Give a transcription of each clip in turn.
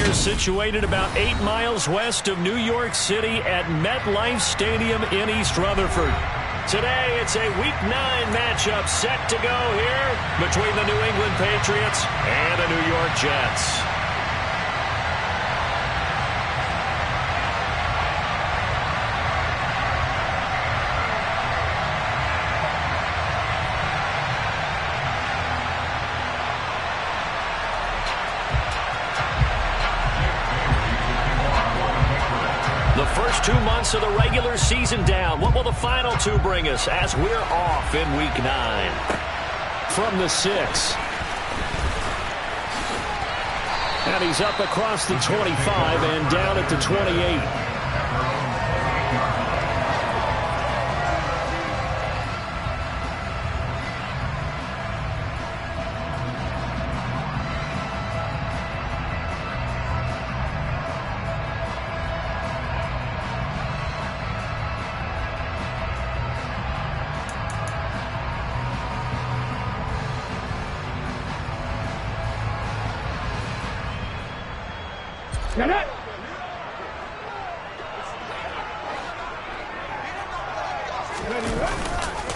They're situated about 8 miles west of New York City at MetLife Stadium in East Rutherford. Today, it's a Week 9 matchup set to go here between the New England Patriots and the New York Jets. The first 2 months of the regular season down. What will the final 2 bring us as we're off in Week 9? From the 6. And he's up across the 25 and down at the 28.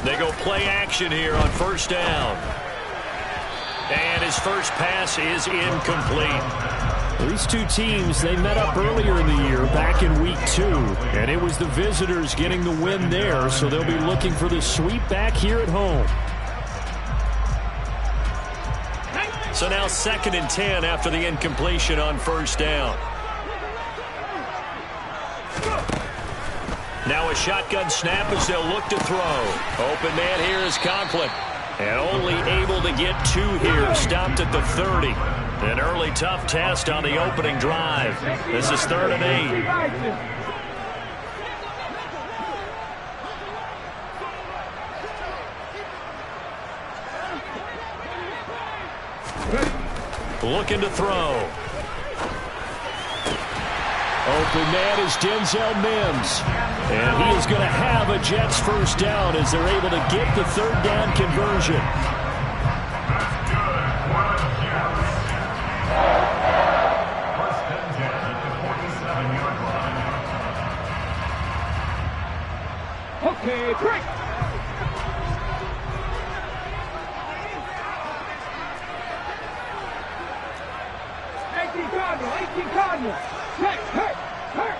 They go play action here on first down. And his first pass is incomplete. These two teams, they met up earlier in the year, back in Week 2. And it was the visitors getting the win there, so they'll be looking for the sweep back here at home. So now 2nd and 10 after the incompletion on first down. Now a shotgun snap as they'll look to throw. Open man here is Conklin. And only able to get 2 here. Stopped at the 30. An early tough test on the opening drive. This is 3rd and 8. Looking to throw. Open man is Denzel Mims. And he is going to have a Jets first down as they're able to get the 3rd down conversion. Okay, break. 18 Cardinals. Hey, hey, hey.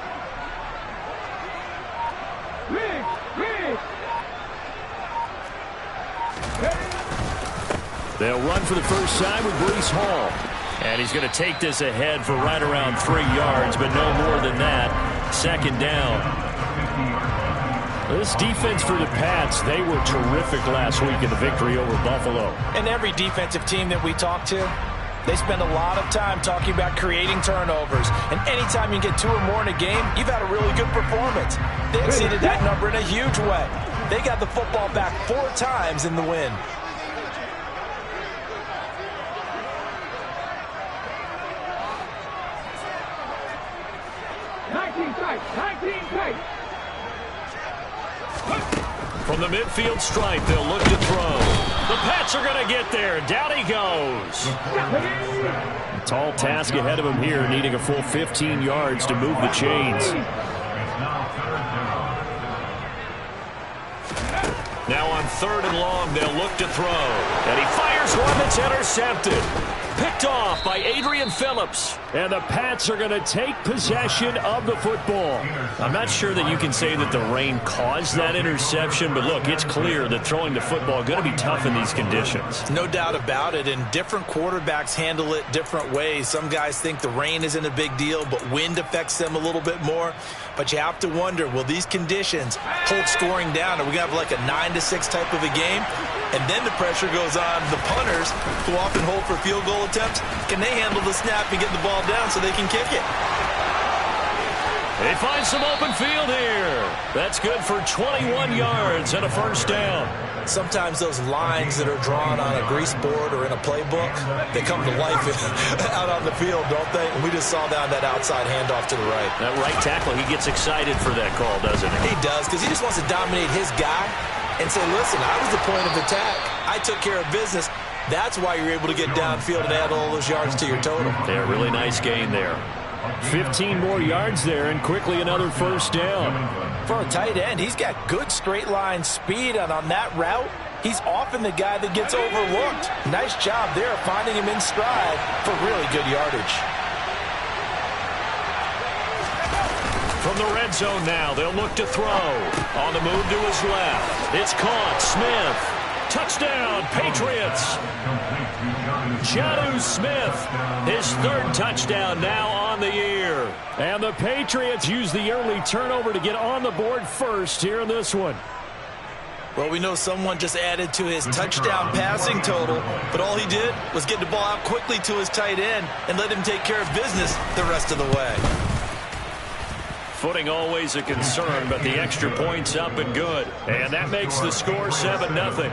They'll run for the first time with Breece Hall. And he's going to take this ahead for right around 3 yards, but no more than that. 2nd down. This defense for the Pats, they were terrific last week in the victory over Buffalo. And every defensive team that we talk to, they spend a lot of time talking about creating turnovers. And anytime you get 2 or more in a game, you've had a really good performance. They exceeded that number in a huge way. They got the football back 4 times in the win. From the midfield stripe, they'll look to throw. The Pats are going to get there. Down he goes. A tall task ahead of him here, needing a full 15 yards to move the chains. Now on 3rd and long, they'll look to throw. And he fires one that's intercepted. Picked off by Adrian Phillips. And the Pats are going to take possession of the football. I'm not sure that you can say that the rain caused that interception, but look, it's clear that throwing the football is going to be tough in these conditions. No doubt about it, and different quarterbacks handle it different ways. Some guys think the rain isn't a big deal, but wind affects them a little bit more. But you have to wonder, will these conditions hold scoring down? Are we going to have like a 9-6 type of a game? And then the pressure goes on the punters, who often hold for field goal attempts. Can they handle the snap and get the ball down so they can kick it? They find some open field here. That's good for 21 yards and a first down. Sometimes those lines that are drawn on a grease board or in a playbook, they come to life out on the field, don't they? And we just saw that outside handoff to the right. That right tackle, he gets excited for that call, doesn't he? He does, because he just wants to dominate his guy and say, listen, I was the point of attack. I took care of business. That's why you're able to get downfield and add all those yards to your total. Yeah, really nice gain there. 15 more yards there and quickly another first down. For a tight end, he's got good straight line speed, and on that route, he's often the guy that gets overlooked. Nice job there finding him in stride for really good yardage. From the red zone now, they'll look to throw. On the move to his left. It's caught. Smith. Touchdown, Patriots. Jonnu Smith, his third touchdown now on the year. And the Patriots use the early turnover to get on the board first here in this one. Well, we know someone just added to his touchdown passing total, but all he did was get the ball out quickly to his tight end and let him take care of business the rest of the way. Footing always a concern, but the extra point's up and good. And that makes the score 7-0.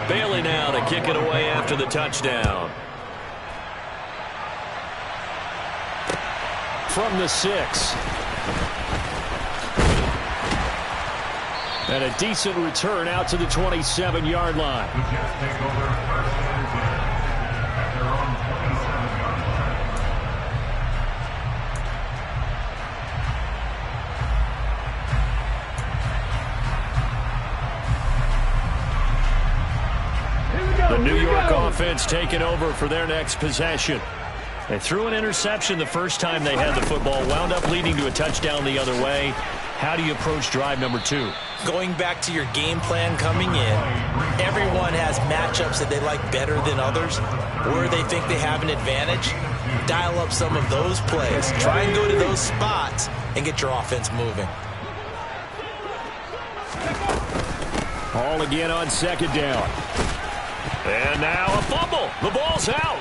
Bailey now to kick it away after the touchdown. From the 6. And a decent return out to the 27-yard line. The New York offense taking over for their next possession. They threw an interception the first time they had the football, wound up leading to a touchdown the other way. How do you approach drive number 2? Going back to your game plan coming in, everyone has matchups that they like better than others, where they think they have an advantage. Dial up some of those plays. Try and go to those spots and get your offense moving. Ball again on second down. And now a fumble. The ball's out.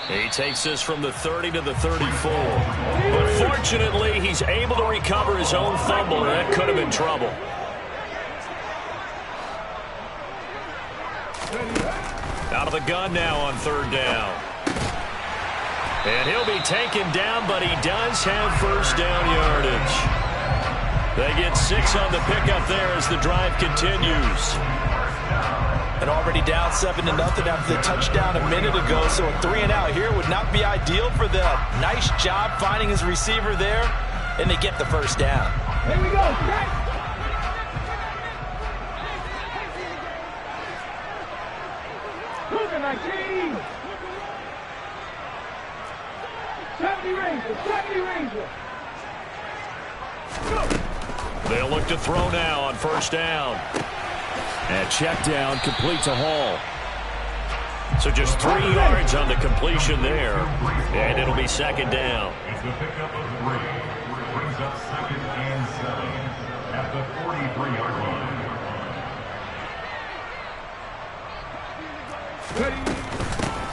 He takes this from the 30 to the 34. But fortunately, he's able to recover his own fumble, and that could have been trouble. Out of the gun now on third down. And he'll be taken down, but he does have first down yardage. They get 6 on the pickup there as the drive continues. And already down 7-0 after the touchdown a minute ago, so a 3-and-out here would not be ideal for them. Nice job finding his receiver there, and they get the first down. Here we go. Cougar 19. 70 Rangers, 70 Rangers. They'll look to throw now on first down. And check down, complete to Hall. So just 3 yards on the completion there. And it'll be second down. It's the pickup of 3. Brings up 2nd and 7 at the 43-yard line.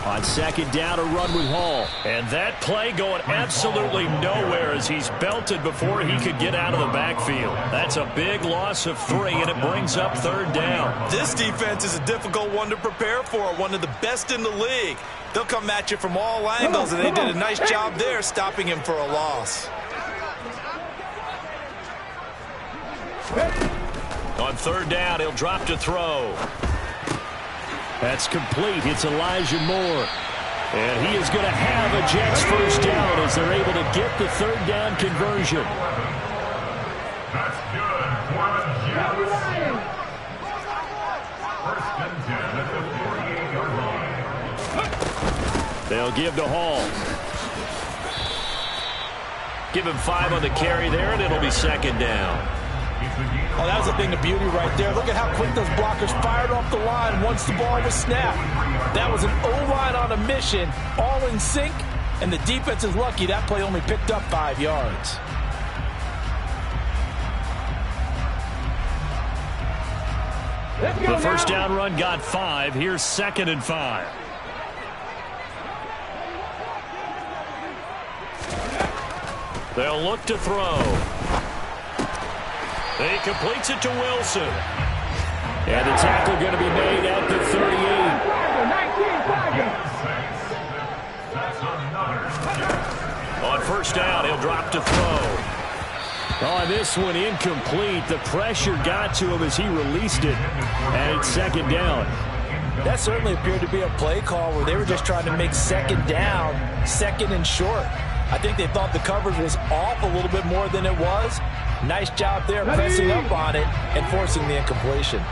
On second down, a run with Hall. And that play going absolutely nowhere as he's belted before he could get out of the backfield. That's a big loss of 3, and it brings up third down. This defense is a difficult one to prepare for, one of the best in the league. They'll come at you from all angles, and they did a nice job there stopping him for a loss. On third down, he'll drop to throw. That's complete. It's Elijah Moore. And he is going to have a Jets first down as they're able to get the third down conversion. That's good for the Jets. First and 10 at the 48-yard line. They'll give to Hall. Give him 5 on the carry there, and it'll be second down. Oh, that was a thing of beauty right there. Look at how quick those blockers fired off the line once the ball was snapped. That was an O-line on a mission, all in sync, and the defense is lucky that play only picked up 5 yards. The first down run got 5. Here's 2nd and 5. They'll look to throw. He completes it to Wilson. And the tackle going to be made at the 38. On first down, he'll drop to throw. On this one, incomplete. The pressure got to him as he released it. And it's second down. That certainly appeared to be a play call where they were just trying to make second down, second and short. I think they thought the coverage was off a little bit more than it was. Nice job there pressing up on it and forcing the incompletion.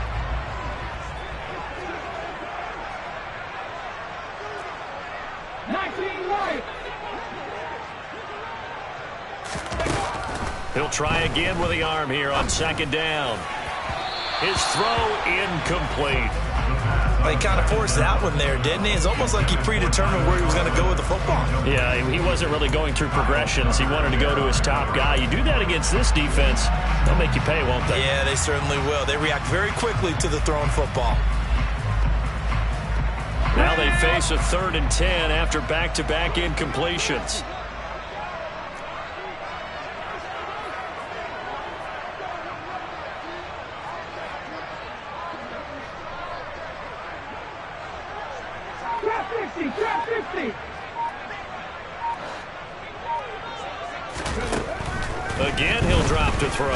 He'll try again with the arm here on second down. His throw incomplete. He kind of forced that one there, didn't he? It's almost like he predetermined where he was going to go with the football. Yeah, he wasn't really going through progressions. He wanted to go to his top guy. You do that against this defense, they'll make you pay, won't they? Yeah, they certainly will. They react very quickly to the thrown football. Now they face a 3rd and 10 after back-to-back incompletions. Again, he'll drop to throw.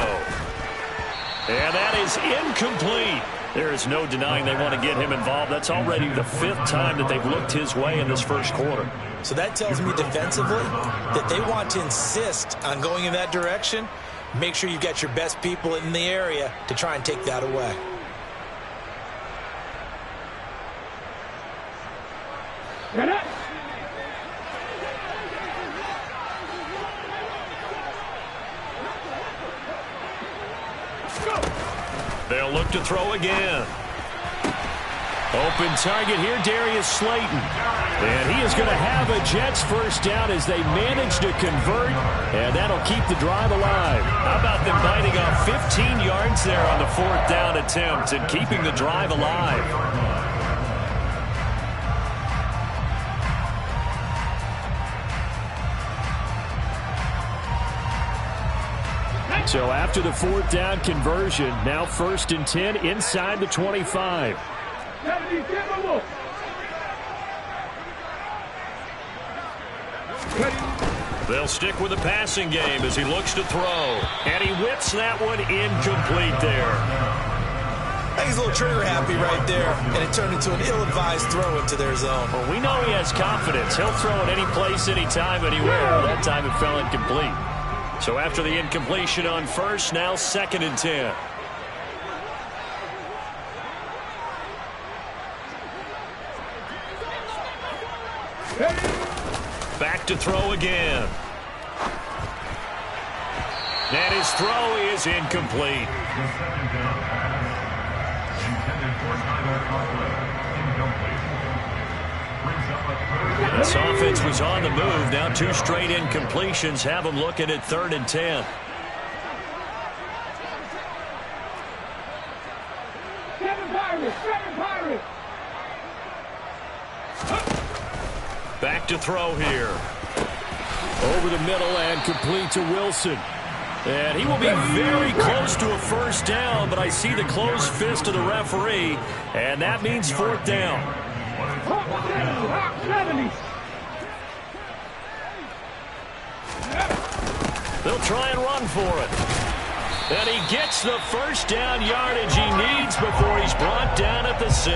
And that is incomplete. There is no denying they want to get him involved. That's already the 5th time that they've looked his way in this first quarter. So that tells me defensively that they want to insist on going in that direction. Make sure you've got your best people in the area to try and take that away. They'll look to throw again. Open target here, Darius Slayton. And he is going to have a Jets first down as they manage to convert, and that'll keep the drive alive. How about them biting off 15 yards there on the 4th down attempt and keeping the drive alive? So after the 4th down conversion, now 1st and 10 inside the 25. They'll stick with the passing game as he looks to throw. And he whips that one incomplete there. I think he's a little trigger happy right there, and it turned into an ill-advised throw into their zone. Well, we know he has confidence. He'll throw it any place, anytime, anywhere. That time it fell incomplete. So after the incompletion on 1st, now 2nd and 10. Back to throw again. And his throw is incomplete. This offense was on the move. Now 2 straight incompletions have them looking at 3rd and 10. Back to throw here. Over the middle and complete to Wilson. And he will be very close to a first down, but I see the closed fist of the referee, and that means 4th down. They'll try and run for it. And he gets the first down yardage he needs before he's brought down at the 6.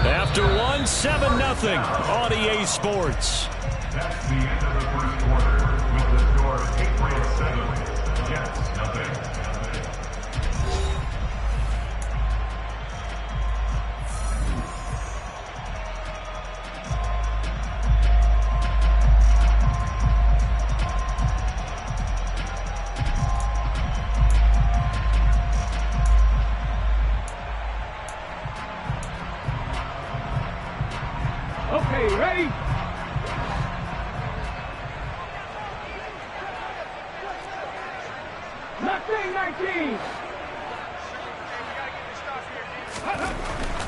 After 1, 7-0 on EA Sports. That's the end of the first quarter with the score 8-7. Jets nothing. Okay, ready?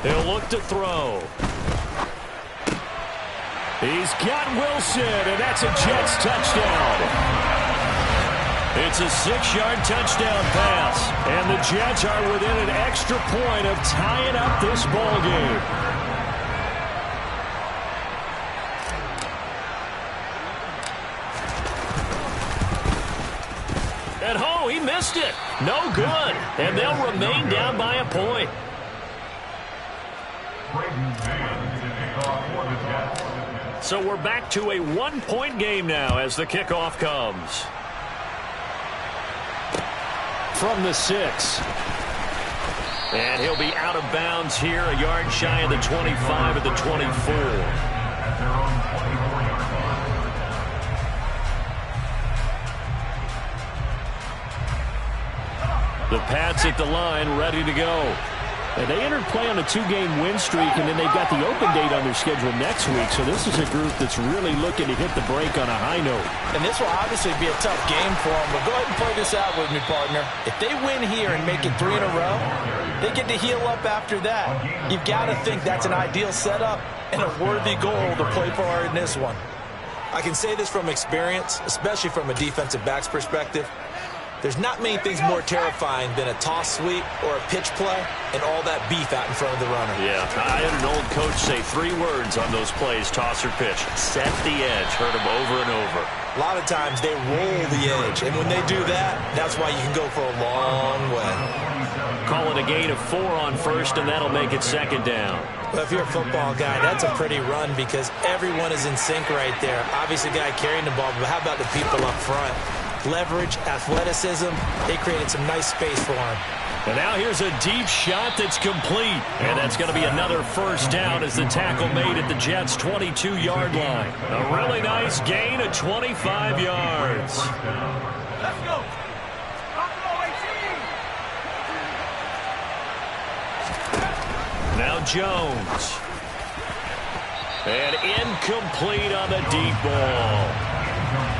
He'll look to throw. He's got Wilson, and that's a Jets touchdown. It's a 6-yard touchdown pass, and the Jets are within an extra point of tying up this ball game. And oh, he missed it. No good. And they'll remain down by a point. So we're back to a one-point game now as the kickoff comes. From the 6. And he'll be out of bounds here, a yard shy of the 25 at the 24. The Pats at the line, ready to go. And they entered play on a 2-game win streak, and then they've got the open date on their schedule next week. So this is a group that's really looking to hit the break on a high note. And this will obviously be a tough game for them, but go ahead and play this out with me, partner. If they win here and make it 3 in a row, they get to heal up after that. You've got to think that's an ideal setup and a worthy goal to play for in this one. I can say this from experience, especially from a defensive back's perspective. There's not many things more terrifying than a toss sweep or a pitch play and all that beef out in front of the runner. Yeah, I had an old coach say 3 words on those plays, toss or pitch. Set the edge. Heard him over and over. A lot of times they roll the edge, and when they do that, that's why you can go for a long way. Call it a gain of 4 on first, and that'll make it 2nd down. Well, if you're a football guy, that's a pretty run because everyone is in sync right there. Obviously, the guy carrying the ball, but how about the people up front? Leverage, athleticism, they created some nice space for him. And now here's a deep shot that's complete. And that's going to be another first down as the tackle made at the Jets' 22-yard line. A really nice gain of 25 yards. Let's go. Now Jones. And incomplete on the deep ball.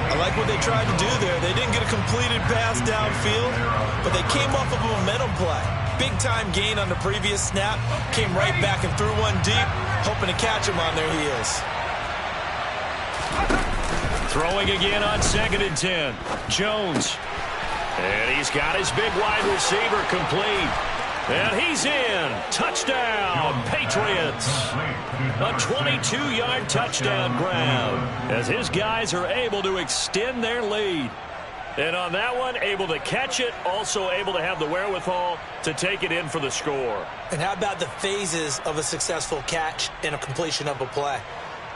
I like what they tried to do there. They didn't get a completed pass downfield, but they came off of a momentum play. Big-time gain on the previous snap. Came right back and threw one deep, hoping to catch them on their heels. Throwing again on 2nd and 10. Jones. And he's got his big wide receiver complete. And he's in. Touchdown, Patriots. A 22-yard touchdown grab as his guys are able to extend their lead. And on that one, able to catch it, also able to have the wherewithal to take it in for the score. And how about the phases of a successful catch and a completion of a play?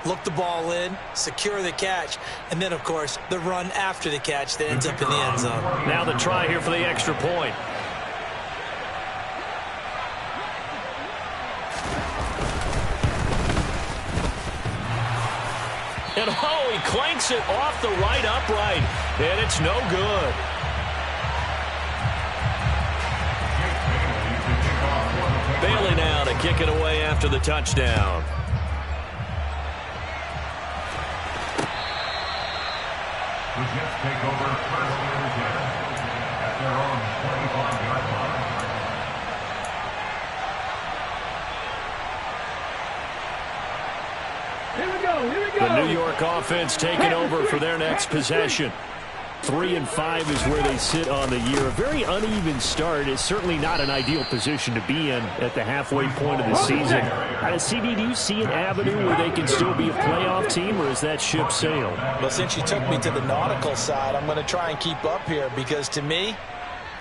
Look the ball in, secure the catch, and then, of course, the run after the catch that ends up in the end zone. Now the try here for the extra point. And oh, he clanks it off the right upright, and it's no good. Bailey now to kick it away after the touchdown. The Jets take over 1st and 10 at their own 25-yard line. The New York offense taking over for their next possession. 3 and 5 is where they sit on the year. A very uneven start is certainly not an ideal position to be in at the halfway point of the season. CD, do you see an avenue where they can still be a playoff team, or is that ship sailed? Well, since you took me to the nautical side, I'm going to try and keep up here because, to me,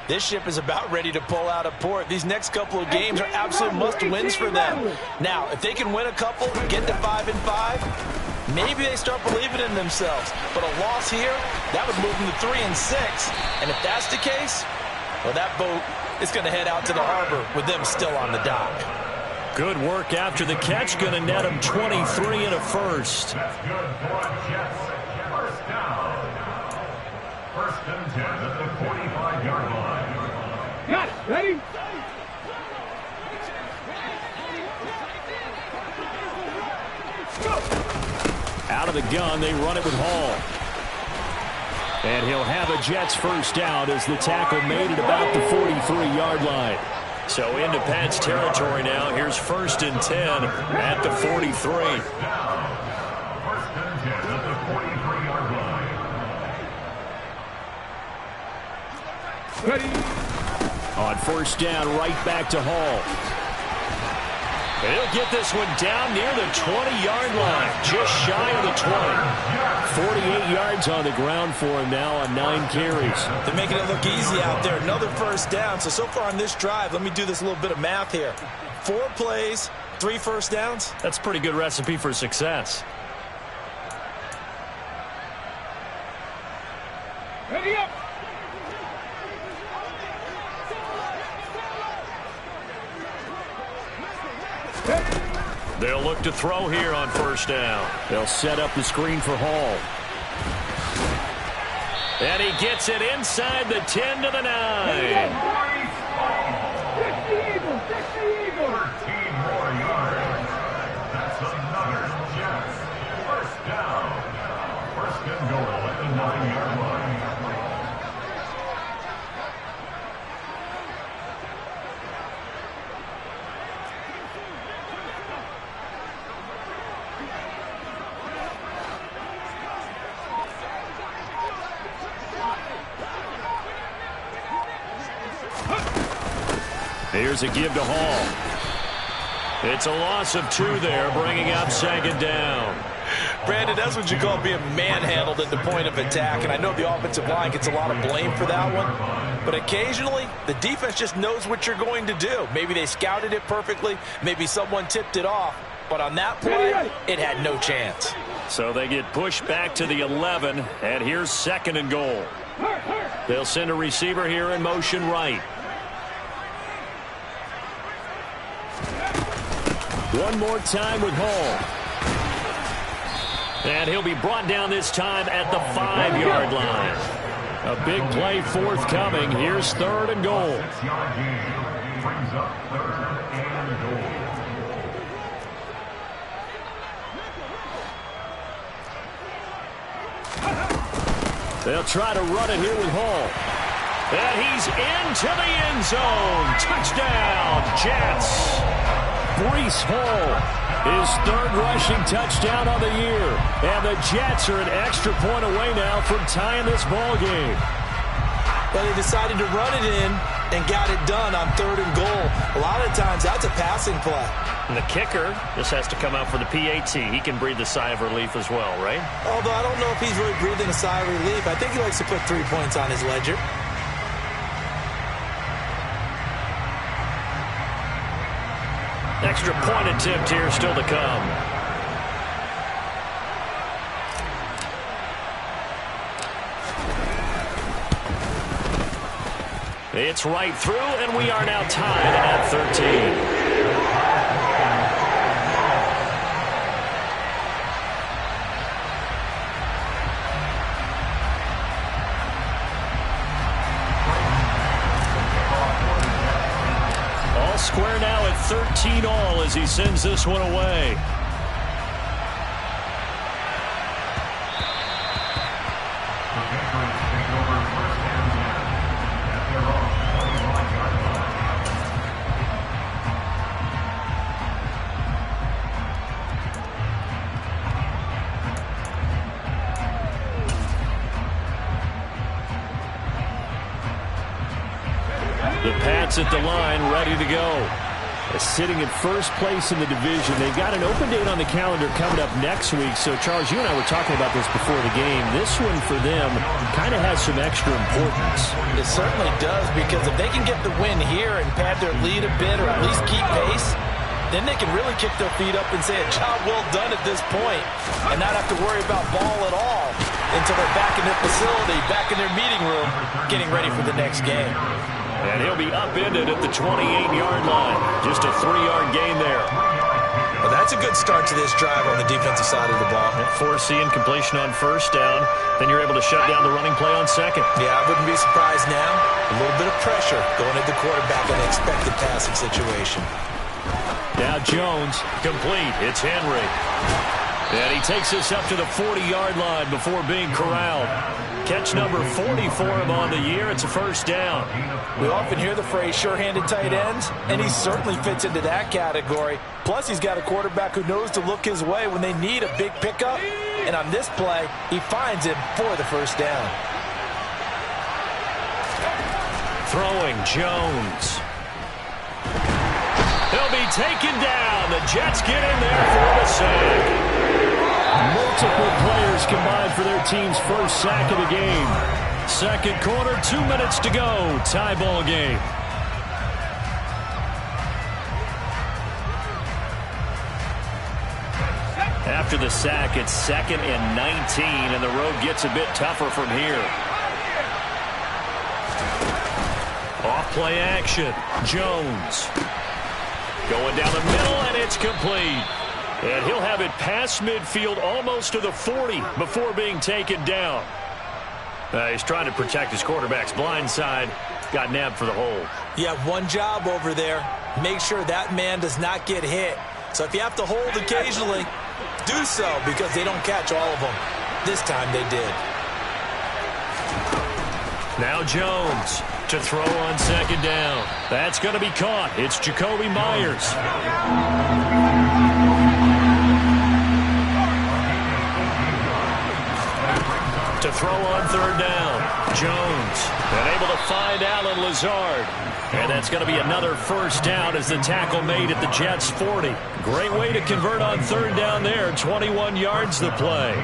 this ship is about ready to pull out of port. These next couple of games are absolute must-wins for them. Now, if they can win a couple, get to 5 and 5, maybe they start believing in themselves. But a loss here, that would move them to 3 and 6. And if that's the case, well, that boat is going to head out to the harbor with them still on the dock. Good work after the catch. Going to net them 23 and a first. That's good for Jets. First down. 1st and 10 at the 45-yard line. Got it. Ready? Out of the gun, they run it with Hall. And he'll have a Jets first down as the tackle made at about the 43-yard line. So into Pats territory now. Here's 1st and 10 at the 43. 1st and 10 at the 43-yard line. Ready? On 1st down, right back to Hall. And he'll get this one down near the 20-yard line, just shy of the 20. 48 yards on the ground for him now on 9 carries. They're making it look easy out there. Another first down. So far on this drive, let me do this little bit of math here. 4 plays, 3 first downs. That's a pretty good recipe for success. Ready up. They'll look to throw here on first down. They'll set up the screen for Hall. And he gets it inside the 10 to the 9. 60 Eagles. 13 more yards. That's another Jets. First down. First and goal at the 9-yard line. Here's a give to Hall. It's a loss of 2 there, bringing up 2nd down. Brandon, that's what you call being manhandled at the point of attack, and I know the offensive line gets a lot of blame for that one, but occasionally the defense just knows what you're going to do. Maybe they scouted it perfectly, maybe someone tipped it off, but on that play, it had no chance. So they get pushed back to the 11, and here's 2nd and goal. They'll send a receiver here in motion right. One more time with Hall. And he'll be brought down this time at the 5-yard line. A big play forthcoming. Here's 3rd and goal. 6-yard gain brings up 3rd and goal. They'll try to run it here with Hall. And he's into the end zone. Touchdown, Jets. Breece Hall, his 3rd rushing touchdown on the year. And the Jets are an extra point away now from tying this ball game. But they decided to run it in and got it done on 3rd and goal. A lot of times that's a passing play. And the kicker just has to come out for the PAT. He can breathe a sigh of relief as well, right? Although I don't know if he's really breathing a sigh of relief. I think he likes to put 3 points on his ledger. Extra point attempt here still to come. It's right through, and we are now tied at 13. Square now at 13 all as he sends this one away. The Patriots take over first and 10 at their own 25-yard line. The Pats at the line, ready to go. Sitting in first place in the division. They've got an open date on the calendar coming up next week. So, Charles, you and I were talking about this before the game. This one for them kind of has some extra importance. It certainly does, because if they can get the win here and pad their lead a bit or at least keep pace, then they can really kick their feet up and say a job well done at this point and not have to worry about ball at all until they're back in their facility, back in their meeting room, getting ready for the next game. And he'll be upended at the 28-yard line. Just a 3-yard gain there. Well, that's a good start to this drive on the defensive side of the ball. Forcing completion on first down. Then you're able to shut down the running play on second. Yeah, I wouldn't be surprised now. A little bit of pressure going at the quarterback in an expected passing situation. Now Jones, complete. It's Henry. And he takes this up to the 40-yard line before being corralled. Catch number 40 for him on the year. It's a first down. We often hear the phrase sure-handed tight ends, and he certainly fits into that category. Plus, he's got a quarterback who knows to look his way when they need a big pickup. And on this play, he finds him for the first down. Throwing Jones. He'll be taken down. The Jets get in there for the sack. Multiple players combined for their team's first sack of the game. Second quarter, 2 minutes to go. Tie ball game. After the sack, it's 2nd and 19, and the road gets a bit tougher from here. Off-play action. Jones. Going down the middle, and it's complete. And he'll have it past midfield almost to the 40 before being taken down. He's trying to protect his quarterback's blind side. Got nabbed for the hold. You have one job over there. Make sure that man does not get hit. So if you have to hold occasionally, do so, because they don't catch all of them. This time they did. Now Jones to throw on 2nd down. That's going to be caught. It's Jacoby Myers. To throw on 3rd down. Jones and able to find Alan Lazard. And that's going to be another first down as the tackle made at the Jets' 40. Great way to convert on 3rd down there. 21 yards the play.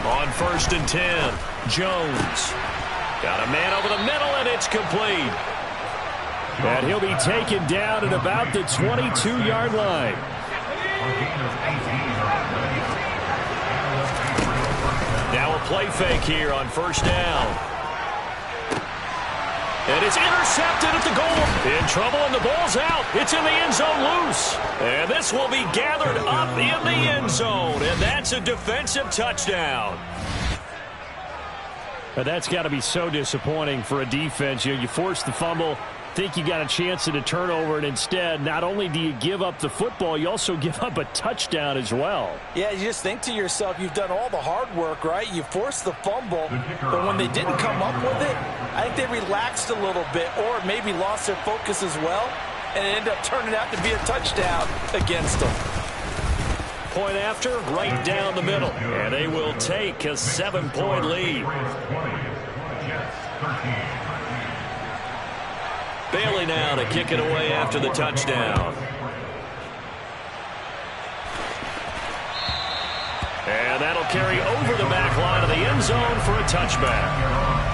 On 1st and 10, Jones. Got a man over the middle, and it's complete. And he'll be taken down at about the 22-yard line. Now a play fake here on 1st down. And it's intercepted at the goal. In trouble, and the ball's out. It's in the end zone loose. And this will be gathered up in the end zone. And that's a defensive touchdown. But that's got to be so disappointing for a defense. You force the fumble, think you got a chance at a turnover, and instead, not only do you give up the football, you also give up a touchdown as well. Yeah, you just think to yourself, you've done all the hard work, right? You forced the fumble, but when they didn't come up with it, I think they relaxed a little bit, or maybe lost their focus as well, and it ended up turning out to be a touchdown against them. Point after, right down the middle. And they will take a 7-point lead. Bailey now to kick it away after the touchdown. And that'll carry over the back line of the end zone for a touchback.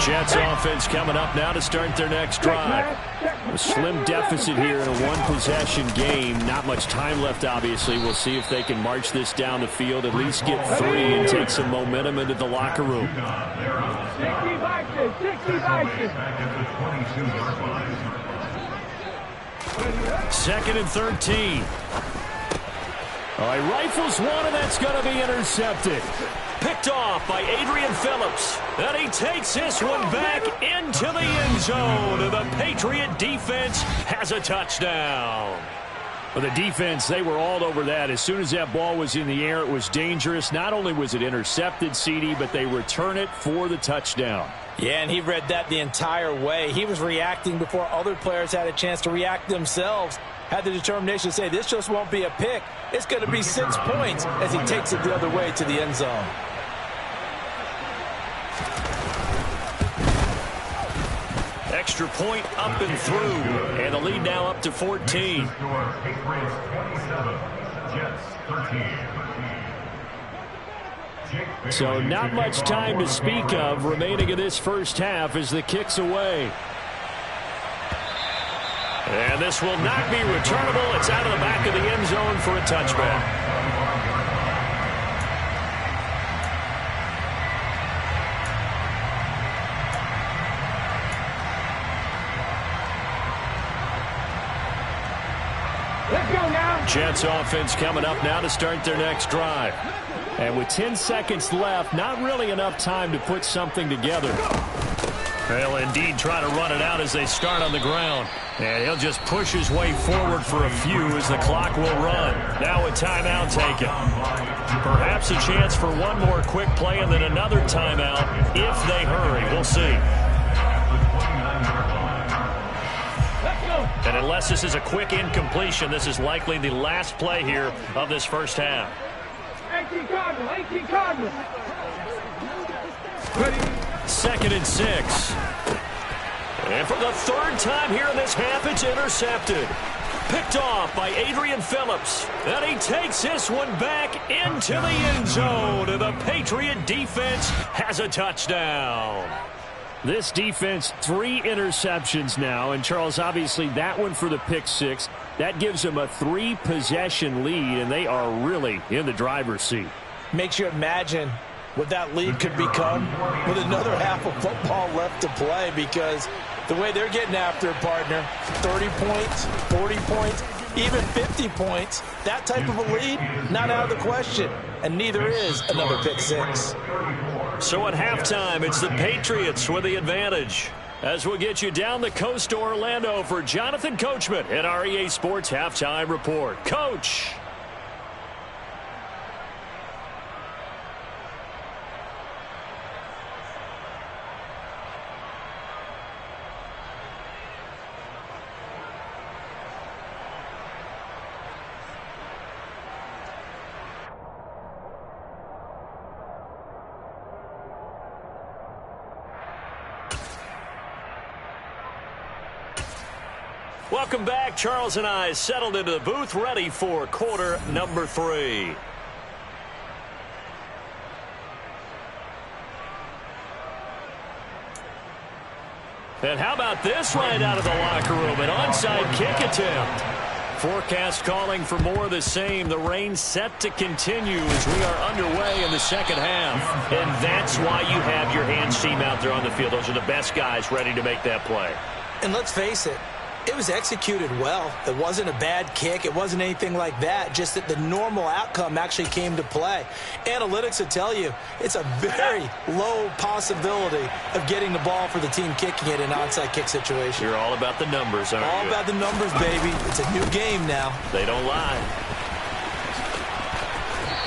Jets offense coming up now to start their next drive. A slim deficit here in a one-possession game. Not much time left, obviously. We'll see if they can march this down the field, at least get 3 and take some momentum into the locker room. 2nd and 13. All right, rifles one, and that's going to be intercepted. Picked off by Adrian Phillips. And he takes this one back into the end zone. And the Patriot defense has a touchdown. Well, the defense, they were all over that. As soon as that ball was in the air, it was dangerous. Not only was it intercepted, CD, but they return it for the touchdown. Yeah, and he read that the entire way. He was reacting before other players had a chance to react themselves. Had the determination to say, this just won't be a pick. It's going to be 6 points as he takes it the other way to the end zone. Extra point up and through. And the lead now up to 14. So not much time to speak of remaining in this first half as the kick's away. And this will not be returnable. It's out of the back of the end zone for a touchback. Jets offense coming up now to start their next drive. And with 10 seconds left, not really enough time to put something together. They'll indeed try to run it out as they start on the ground. And he'll just push his way forward for a few as the clock will run. Now a timeout taken. Perhaps a chance for one more quick play and then another timeout if they hurry. We'll see. And unless this is a quick incompletion, this is likely the last play here of this first half. 18 Cardinals. Second and 6. And for the third time here in this half, it's intercepted. Picked off by Adrian Phillips. And he takes this one back into the end zone. And the Patriot defense has a touchdown. This defense, 3 interceptions now. And, Charles, obviously that one for the pick 6. That gives them a 3-possession lead, and they are really in the driver's seat. Makes you imagine what that lead could become with another half of football left to play, because the way they're getting after a partner, 30 points, 40 points, even 50 points, that type of a lead, not out of the question. And neither is another pick 6. So at halftime, it's the Patriots with the advantage. As we'll get you down the coast to Orlando for Jonathan Coachman at our EA Sports Halftime Report. Coach. Welcome back. Charles and I settled into the booth, ready for quarter number 3. And how about this right out of the locker room? An onside kick attempt. Forecast calling for more of the same. The rain set to continue as we are underway in the second half. And that's why you have your hands team out there on the field. Those are the best guys ready to make that play. And let's face it, it was executed well. It wasn't a bad kick. It wasn't anything like that. Just that the normal outcome actually came to play. Analytics will tell you it's a very low possibility of getting the ball for the team kicking it in an onside kick situation. You're all about the numbers, aren't you? All about the numbers, baby. It's a new game now. They don't lie.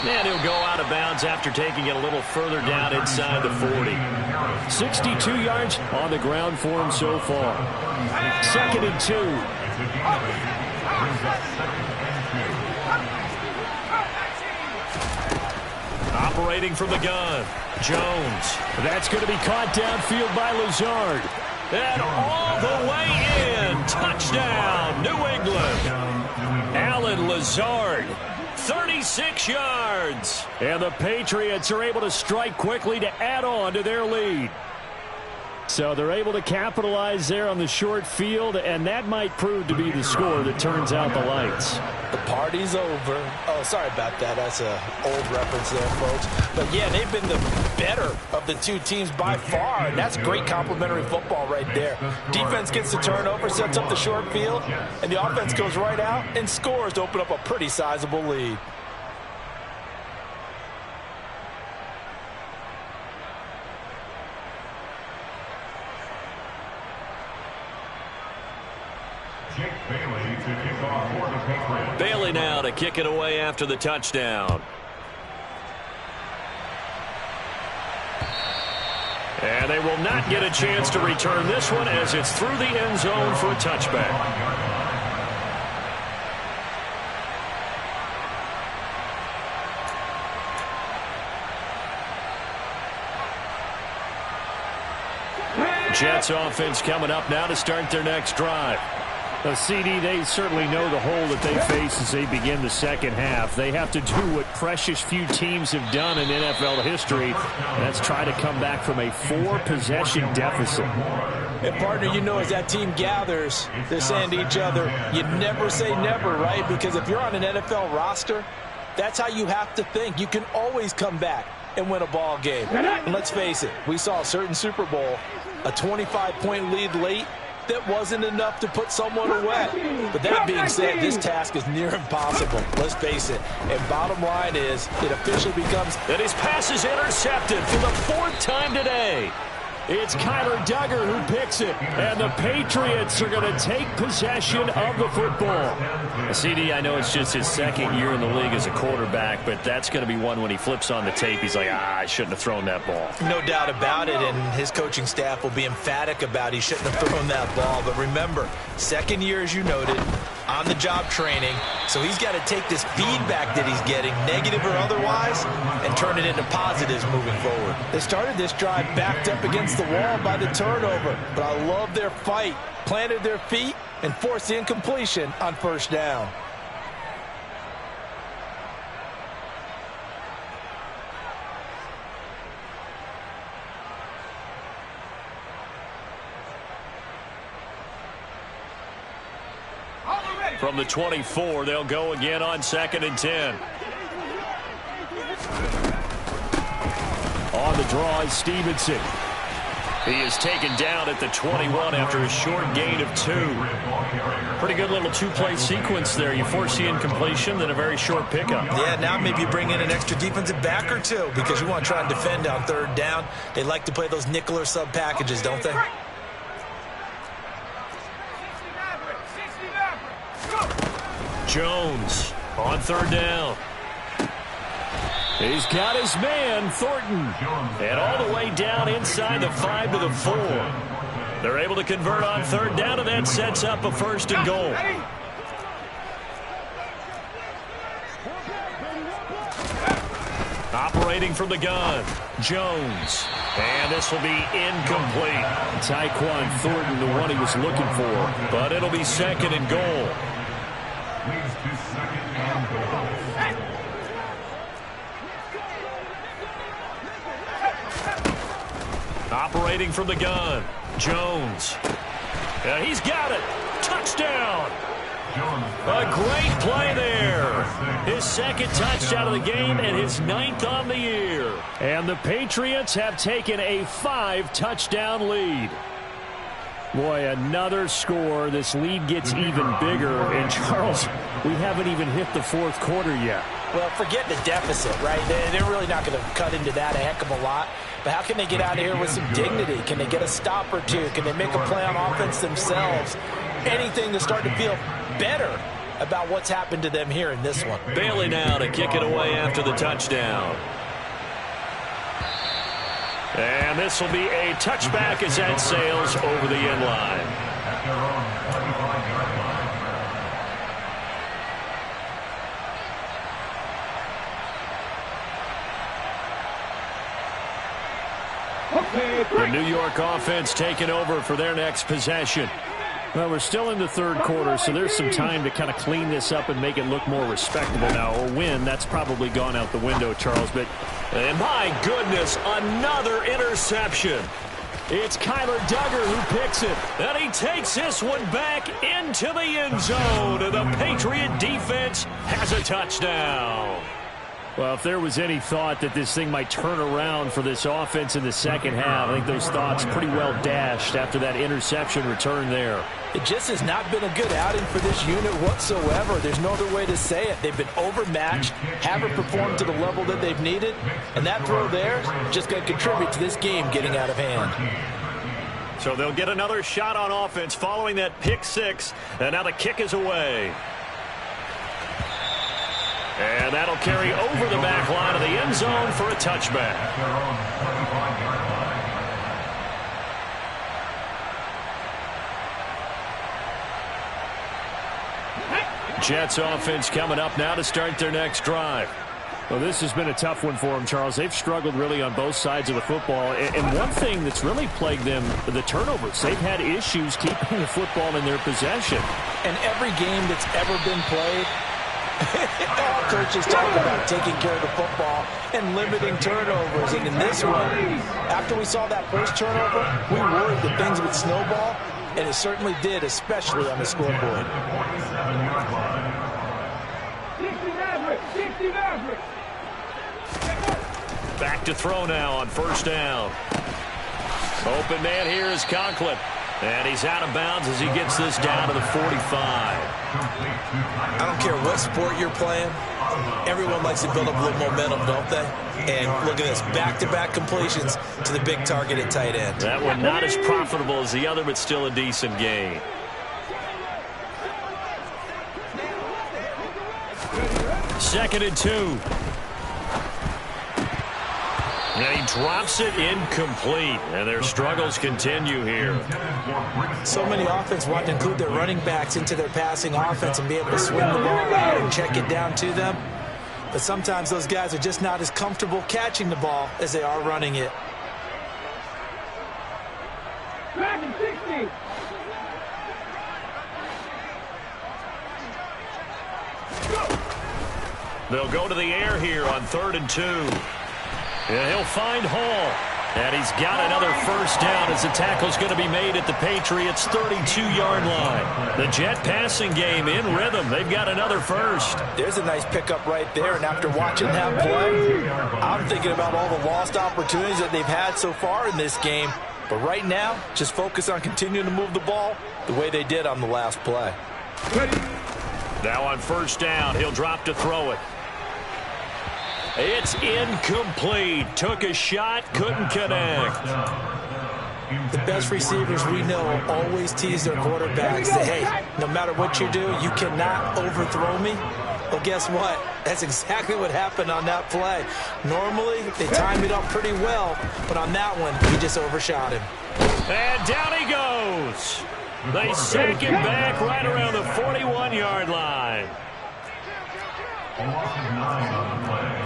And he'll go out of bounds after taking it a little further down inside the 40. 62 yards on the ground for him so far. Second and 2. Operating from the gun. Jones. That's going to be caught downfield by Lazard. And all the way in. Touchdown, New England. Alan Lazard. 36 yards. And the Patriots are able to strike quickly to add on to their lead. So they're able to capitalize there on the short field, and that might prove to be the score that turns out the lights. The party's over. Oh, sorry about that. That's an old reference there, folks. But, yeah, they've been the better of the two teams by far, and that's great complimentary football right there. Defense gets the turnover, sets up the short field, and the offense goes right out and scores to open up a pretty sizable lead. Bailey now to kick it away after the touchdown. And they will not get a chance to return this one as it's through the end zone for a touchback. Jets offense coming up now to start their next drive. CD, they certainly know the hole that they face as they begin the second half. They have to do what precious few teams have done in NFL history. That's try to come back from a 4-possession deficit. And, partner, you know, as that team gathers, they're saying to each other, you never say never, right? Because if you're on an NFL roster, that's how you have to think. You can always come back and win a ball game. And let's face it, we saw a certain Super Bowl, a 25-point lead late, that wasn't enough to put someone away. But that being said, this task is near impossible. Let's face it. And bottom line is, it officially becomes... And his pass is intercepted for the 4th time today. It's Kyler Duggar who picks it, and the Patriots are going to take possession of the football. CD, I know it's just his second year in the league as a quarterback, but that's going to be one when he flips on the tape. He's like, I shouldn't have thrown that ball. No doubt about it, and his coaching staff will be emphatic about he shouldn't have thrown that ball. But remember, second year, as you noted, on-the-job training, so he's got to take this feedback that he's getting, negative or otherwise, and turn it into positives moving forward. They started this drive backed up against the wall by the turnover, but I love their fight, planted their feet, and forced the incompletion on first down. From the 24, they'll go again on 2nd and 10. On the draw is Stevenson. He is taken down at the 21 after a short gain of 2. Pretty good little two-play sequence there. You force the incompletion, then a very short pickup. Yeah, now maybe you bring in an extra defensive back or two because you want to try and defend on 3rd down. They like to play those nickel or sub packages, don't they? Jones on 3rd down. He's got his man, Thornton. And all the way down inside the 5 to the 4. They're able to convert on 3rd down, and that sets up a 1st and goal. Operating from the gun, Jones. And this will be incomplete. Tyquan Thornton, the one he was looking for. But it'll be 2nd and goal. Leads to 2nd and goal. Operating from the gun, Jones. And he's got it. Touchdown. A great play there. His 2nd touchdown of the game and his 9th on the year. And the Patriots have taken a 5-touchdown lead. Boy, another score. This lead gets even bigger. And, Charles, we haven't even hit the 4th quarter yet. Well, forget the deficit, right? They're really not going to cut into that a heck of a lot. But how can they get out of here with some dignity? Can they get a stop or two? Can they make a play on offense themselves? Anything to start to feel better about what's happened to them here in this one. Bailey now to kick it away after the touchdown. And this will be a touchback as that sails over the end line. At their own 45-yard line. The New York offense taking over for their next possession. Well, we're still in the 3rd quarter, so there's some time to kind of clean this up and make it look more respectable now. Or win, that's probably gone out the window, Charles. But and my goodness, another interception. It's Kyler Duggar who picks it. And he takes this one back into the end zone. And the Patriot defense has a touchdown. Well, if there was any thought that this thing might turn around for this offense in the 2nd half, I think those thoughts pretty well dashed after that interception return there. It just has not been a good outing for this unit whatsoever. There's no other way to say it. They've been overmatched, haven't performed to the level that they've needed, and that throw there is just going to contribute to this game getting out of hand. So they'll get another shot on offense following that pick 6, and now the kick is away. And that'll carry over the back line of the end zone for a touchback. Jets offense coming up now to start their next drive. Well, this has been a tough one for them, Charles. They've struggled really on both sides of the football. And one thing that's really plagued them, the turnovers. They've had issues keeping the football in their possession. And every game that's ever been played, all coaches talk about taking care of the football and limiting turnovers. And in this one, after we saw that first turnover, we worried that things would snowball, and it certainly did, especially on the scoreboard. Back to throw now on 1st down. Open man here is Conklin. And he's out of bounds as he gets this down to the 45. I don't care what sport you're playing. Everyone likes to build up a little momentum, don't they? And look at this, back-to-back completions to the big target at tight end. That one not as profitable as the other, but still a decent gain. Second and 2. And he drops it incomplete. And their struggles continue here. So many offenses want to include their running backs into their passing offense and be able to swing the ball around and check it down to them. But sometimes those guys are just not as comfortable catching the ball as they are running it. Back in 60. They'll go to the air here on 3rd and 2. And he'll find Hall. And he's got another first down as the tackle's going to be made at the Patriots' 32-yard line. The Jet passing game in rhythm. They've got another first. There's a nice pickup right there. And after watching that play, I'm thinking about all the lost opportunities that they've had so far in this game. But right now, just focus on continuing to move the ball the way they did on the last play. Now on first down, he'll drop to throw it. It's incomplete. Took a shot, couldn't connect. The best receivers we know always tease their quarterbacks that, hey, no matter what you do, you cannot overthrow me. Well, guess what? That's exactly what happened on that play. Normally, they time it up pretty well, but on that one, he just overshot him. And down he goes. They sack him back right around the 41-yard line. A loss of 9 on the play.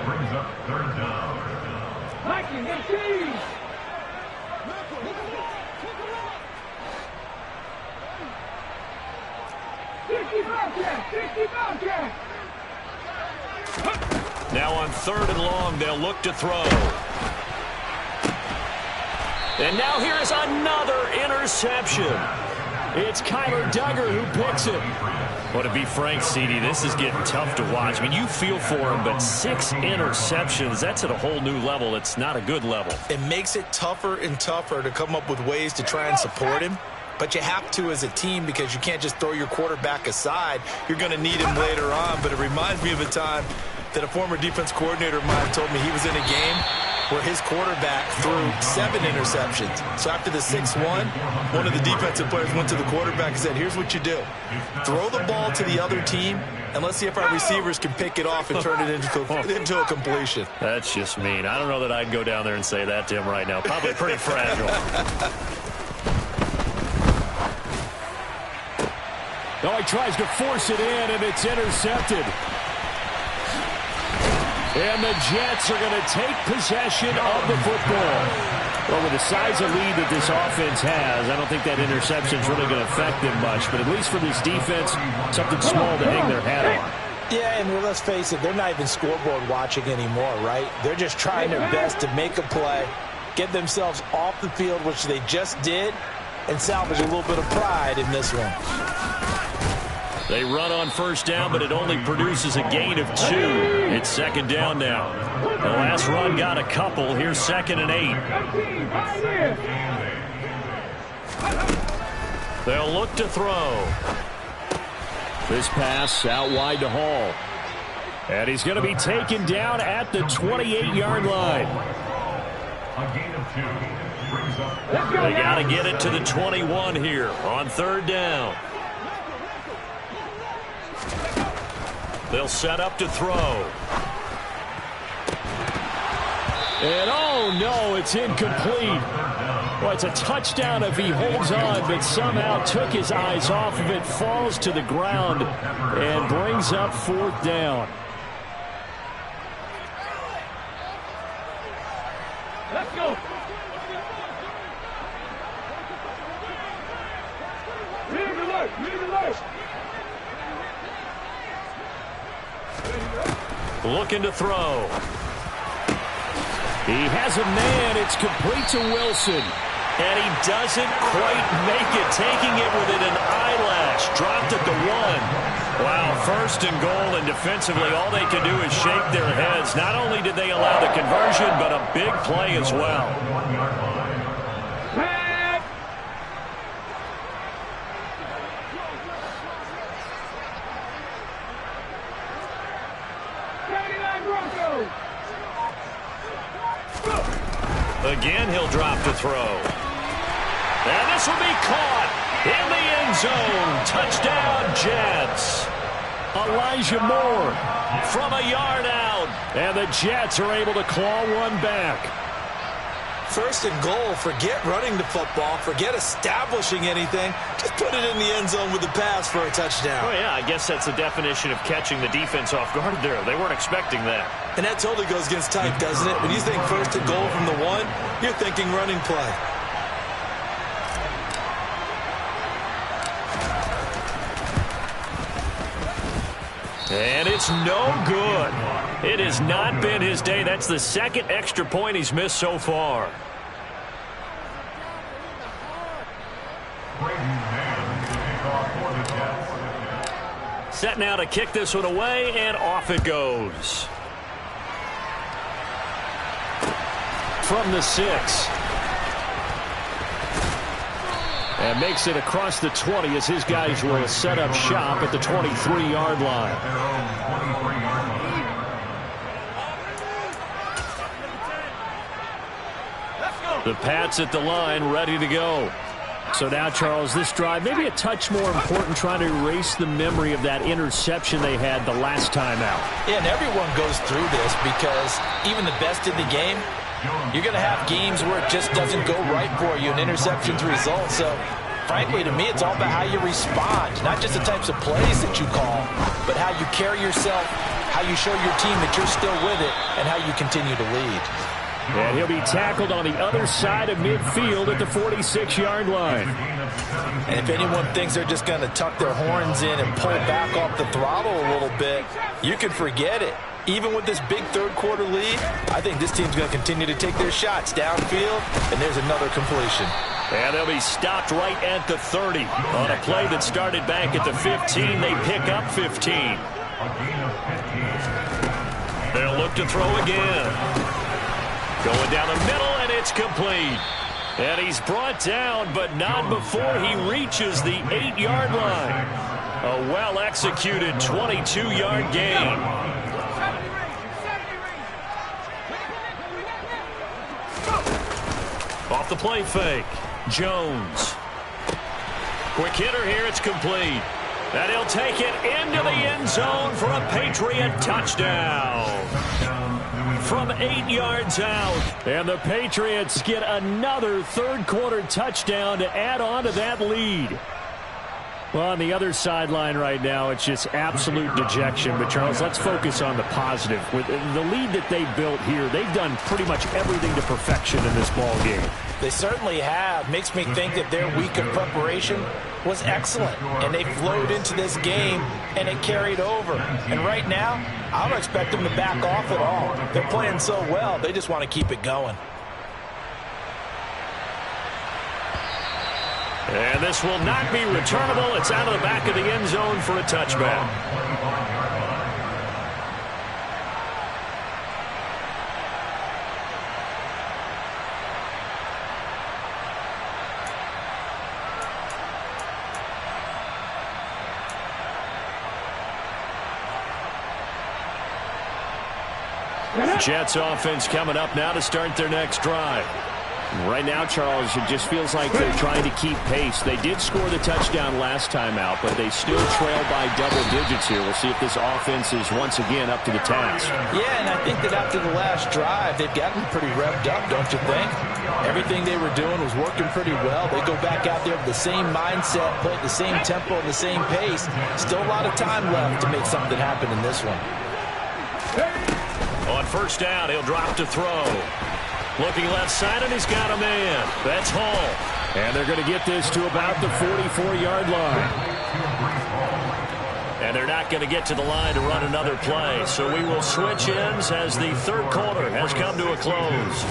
Brings up 3rd down. Mikey, get cheese. Now on 3rd and long, they'll look to throw. And now here's another interception. It's Kyler Duggar who picks it. Well, to be frank, CD, this is getting tough to watch. I mean, you feel for him, but 6 interceptions, that's at a whole new level. It's not a good level. It makes it tougher and tougher to come up with ways to try and support him. But you have to as a team because you can't just throw your quarterback aside. You're going to need him later on. But it reminds me of a time that a former defense coordinator of mine told me he was in a game where his quarterback threw 7 interceptions. So after the 6th one of the defensive players went to the quarterback and said, here's what you do. Throw the ball to the other team, and let's see if our receivers can pick it off and turn it into a completion. That's just mean. I don't know that I'd go down there and say that to him right now. Probably pretty fragile. No, he tries to force it in, and it's intercepted. And the Jets are going to take possession of the football. Well, with the size of lead that this offense has, I don't think that interception is really going to affect them much. But at least for this defense, something small to hang their hat on. Yeah, and let's face it, they're not even scoreboard watching anymore, right? They're just trying their best to make a play, get themselves off the field, which they just did, and salvage a little bit of pride in this one. They run on first down, but it only produces a gain of 2. It's 2nd down now. The last run got a couple. Here's 2nd and 8. They'll look to throw. This pass out wide to Hall. And he's going to be taken down at the 28-yard line. A gain of 2. Brings up. They got to get it to the 21 here on 3rd down. They'll set up to throw. And oh no, it's incomplete. Well, it's a touchdown if he holds on, but somehow took his eyes off of it, falls to the ground, and brings up 4th down. Let's go. Read alert. Looking to throw. He has a man. It's complete to Wilson. And he doesn't quite make it, taking it within an eyelash. Dropped at the 1. Wow, 1st and goal, and defensively all they can do is shake their heads. Not only did they allow the conversion, but a big play as well. Broncos. Again, he'll drop to throw. And this will be caught in the end zone. Touchdown, Jets. Elijah Moore from a yard out. And the Jets are able to claw one back. First and goal, forget running the football, forget establishing anything. Just put it in the end zone with the pass for a touchdown. Oh, yeah, I guess that's the definition of catching the defense off guard there. They weren't expecting that. And that totally goes against type, doesn't it? When you think first and goal from the one, you're thinking running play. And it's no good. It has not been his day. That's the second extra point he's missed so far. Set now to kick this one away, and off it goes. From the 6. And makes it across the 20 as his guys will set up shop at the 23-yard line. The Pats at the line, ready to go. So now, Charles, this drive, maybe a touch more important, trying to erase the memory of that interception they had the last time out. Yeah, and everyone goes through this because even the best in the game, you're going to have games where it just doesn't go right for you, and interceptions result. So, frankly, to me, it's all about how you respond, not just the types of plays that you call, but how you carry yourself, how you show your team that you're still with it, and how you continue to lead. And he'll be tackled on the other side of midfield at the 46-yard line. And if anyone thinks they're just going to tuck their horns in and pull back off the throttle a little bit, you can forget it. Even with this big third-quarter lead, I think this team's going to continue to take their shots downfield, and there's another completion. And they'll be stopped right at the 30. On a play that started back at the 15, they pick up 15. They'll look to throw again. Going down the middle, and it's complete. And he's brought down, but not before he reaches the 8-yard line. A well-executed 22-yard gain. Off the play fake. Jones. Quick hitter here. It's complete. And he'll take it into the end zone for a Patriot touchdown. From 8 yards out. And the Patriots get another third-quarter touchdown to add on to that lead. Well, on the other sideline right now, it's just absolute dejection. But, Charles, let's focus on the positive. With the lead that they built here, they've done pretty much everything to perfection in this ball game. They certainly have. Makes me think that their week of preparation was excellent. And they flowed into this game, and it carried over. And right now, I don't expect them to back off at all. They're playing so well, they just want to keep it going. And this will not be returnable. It's out of the back of the end zone for a touchback. Jets offense coming up now to start their next drive. Right now, Charles, it just feels like they're trying to keep pace. They did score the touchdown last time out, but they still trail by double digits here. We'll see if this offense is once again up to the task. Yeah, and I think that after the last drive, they've gotten pretty revved up, don't you think? Everything they were doing was working pretty well. They go back out there with the same mindset, play at the same tempo, and the same pace. Still a lot of time left to make something happen in this one. On first down, he'll drop to throw. Looking left side, and he's got a man. That's Hall. And they're going to get this to about the 44-yard line. And they're not going to get to the line to run another play. So we will switch ends as the third quarter has come to a close.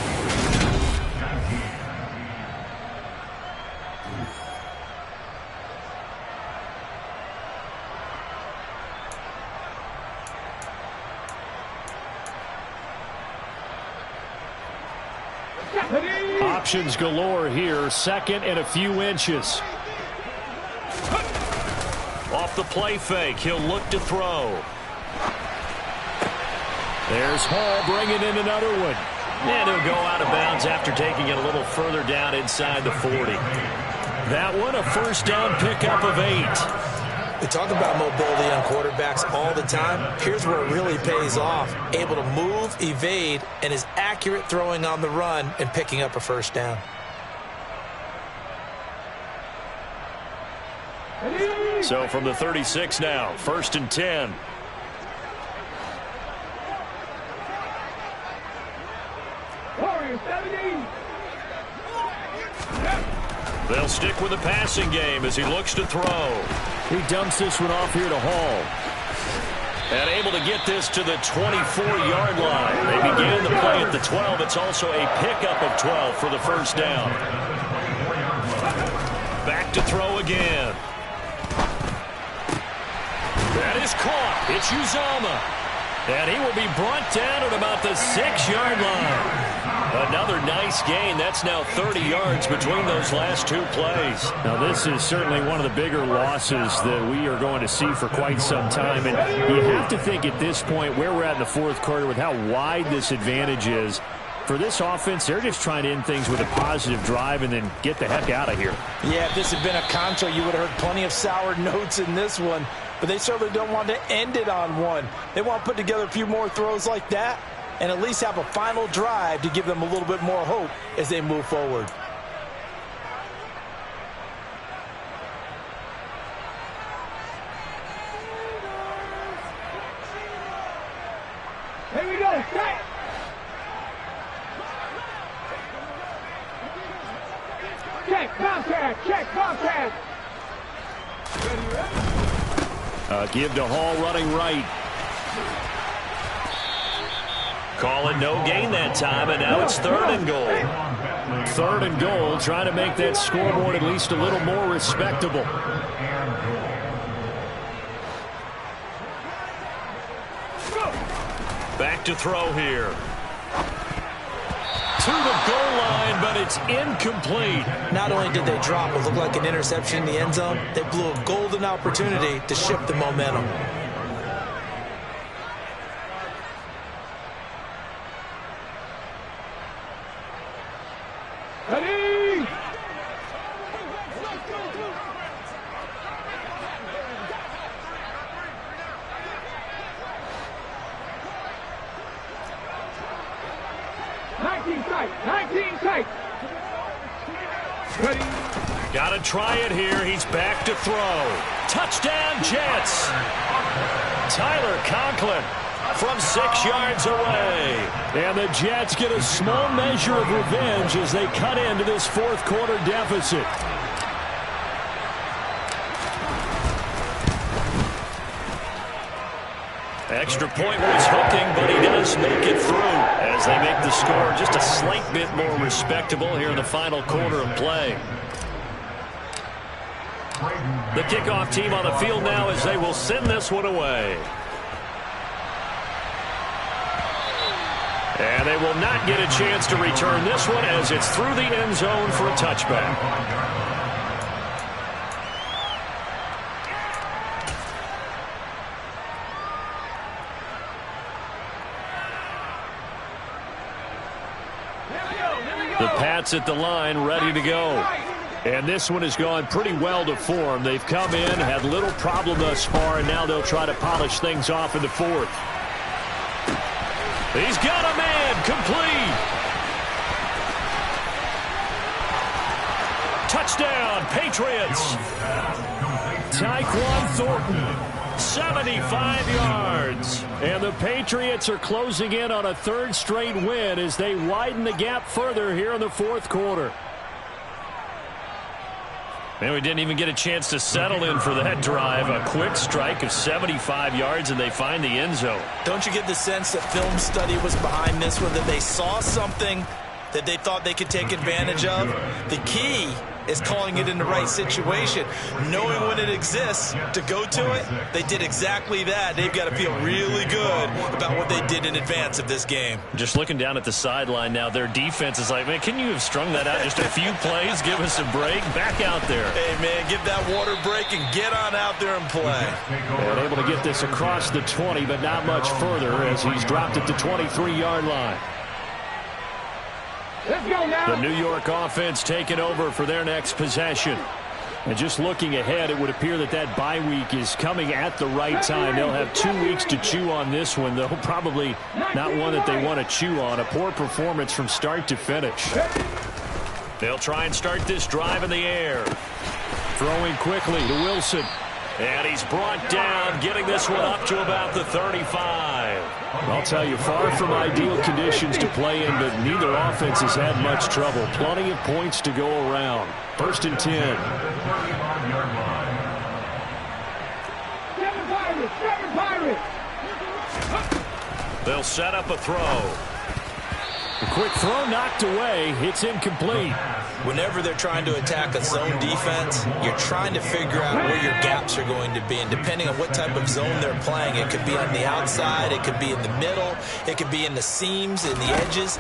Options galore here. Second and a few inches. Off the play fake. He'll look to throw. There's Hall bringing in another one. And he'll go out of bounds after taking it a little further down inside the 40. That one, a first down pickup of 8. We talk about mobility on quarterbacks all the time. Here's where it really pays off. Able to move, evade, and is accurate throwing on the run and picking up a first down. So from the 36 now, 1st and 10. They'll stick with the passing game as he looks to throw. He dumps this one off here to Hall. And able to get this to the 24-yard line. They began the play at the 12. It's also a pickup of 12 for the first down. Back to throw again. That is caught. It's Uzama. And he will be brought down at about the 6-yard line. Another nice gain. That's now 30 yards between those last two plays. Now, this is certainly one of the bigger losses that we are going to see for quite some time. And you have to think at this point where we're at in the fourth quarter with how wide this advantage is. For this offense, they're just trying to end things with a positive drive and then get the heck out of here. Yeah, if this had been a Concho, you would have heard plenty of sour notes in this one. But they certainly don't want to end it on one. They want to put together a few more throws like that and at least have a final drive to give them a little bit more hope as they move forward. Here we go. Strike. Check contact. Check contact. Give to Hall running right. Call it no gain that time, and now it's 3rd and goal. 3rd and goal, trying to make that scoreboard at least a little more respectable. Back to throw here. To the goal line, but it's incomplete. Not only did they drop what looked like an interception in the end zone, they blew a golden opportunity to shift the momentum. Ready? Got to try it here. He's back to throw. Touchdown, Jets. Tyler Conklin from 6 yards away. And the Jets get a small measure of revenge as they cut into this fourth quarter deficit. Extra point was hooking, but he does make it through as they make the score just a slight bit more respectable here in the final quarter of play. The kickoff team on the field now as they will send this one away. And they will not get a chance to return this one as it's through the end zone for a touchback. The Pats at the line, ready to go. And this one has gone pretty well to form. They've come in, had little problem thus far, and now they'll try to polish things off in the fourth. He's got a man, complete. Touchdown, Patriots. Tyquan Thornton, 75 yards. And the Patriots are closing in on a third straight win as they widen the gap further here in the fourth quarter. Man, we didn't even get a chance to settle in for that drive. A quick strike of 75 yards, and they find the end zone. Don't you get the sense that film study was behind this one, that they saw something that they thought they could take advantage of? The key is calling it in the right situation. Knowing when it exists to go to it, they did exactly that. They've got to feel really good about what they did in advance of this game. Just looking down at the sideline now, their defense is like, man, can you have strung that out just a few plays? Give us a break. Back out there. Hey, man, give that water break and get on out there and play. And able to get this across the 20, but not much further as he's dropped it to 23-yard line. Let's go now. The New York offense taking over for their next possession. And just looking ahead, it would appear that that bye week is coming at the right time. They'll have 2 weeks to chew on this one, though probably not one that they want to chew on. A poor performance from start to finish. They'll try and start this drive in the air. Throwing quickly to Wilson. And he's brought down, getting this one up to about the 35. I'll tell you, far from ideal conditions to play in, but neither offense has had much trouble. Plenty of points to go around. 1st and 10. 7 Pirates. They'll set up a throw. A quick throw knocked away. It's incomplete. Whenever they're trying to attack a zone defense, you're trying to figure out where your gaps are going to be. And depending on what type of zone they're playing, it could be on the outside, it could be in the middle, it could be in the seams, in the edges.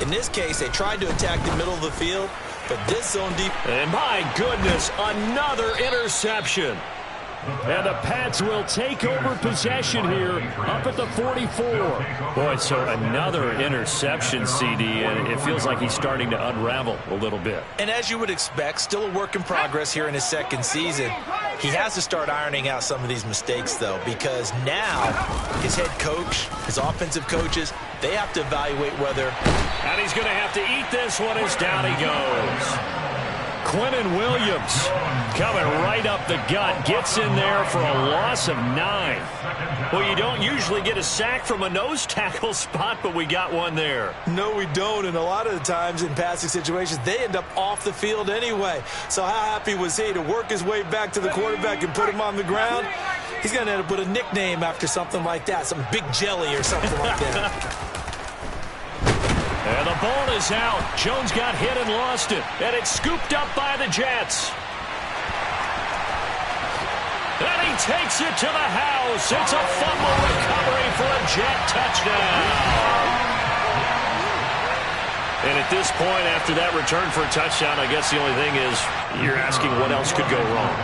In this case, they tried to attack the middle of the field, but this zone defense... And my goodness, another interception. And the Pats will take over possession here up at the 44. Boy, so another interception, CD, and it feels like he's starting to unravel a little bit. And as you would expect, still a work in progress here in his second season. He has to start ironing out some of these mistakes, though, because now his head coach, his offensive coaches, they have to evaluate whether... And he's going to have to eat this one as down he goes. Quinnen Williams coming right up the gut. Gets in there for a loss of 9. Well, you don't usually get a sack from a nose tackle spot, but we got one there. No, we don't. And a lot of the times in passing situations, they end up off the field anyway. So how happy was he to work his way back to the quarterback and put him on the ground? He's going to end up with a nickname after something like that, some Big Jelly or something like that. And the ball is out. Jones got hit and lost it. And it's scooped up by the Jets. And he takes it to the house. It's a fumble recovery for a Jet touchdown. And at this point, after that return for a touchdown, I guess the only thing is you're asking what else could go wrong.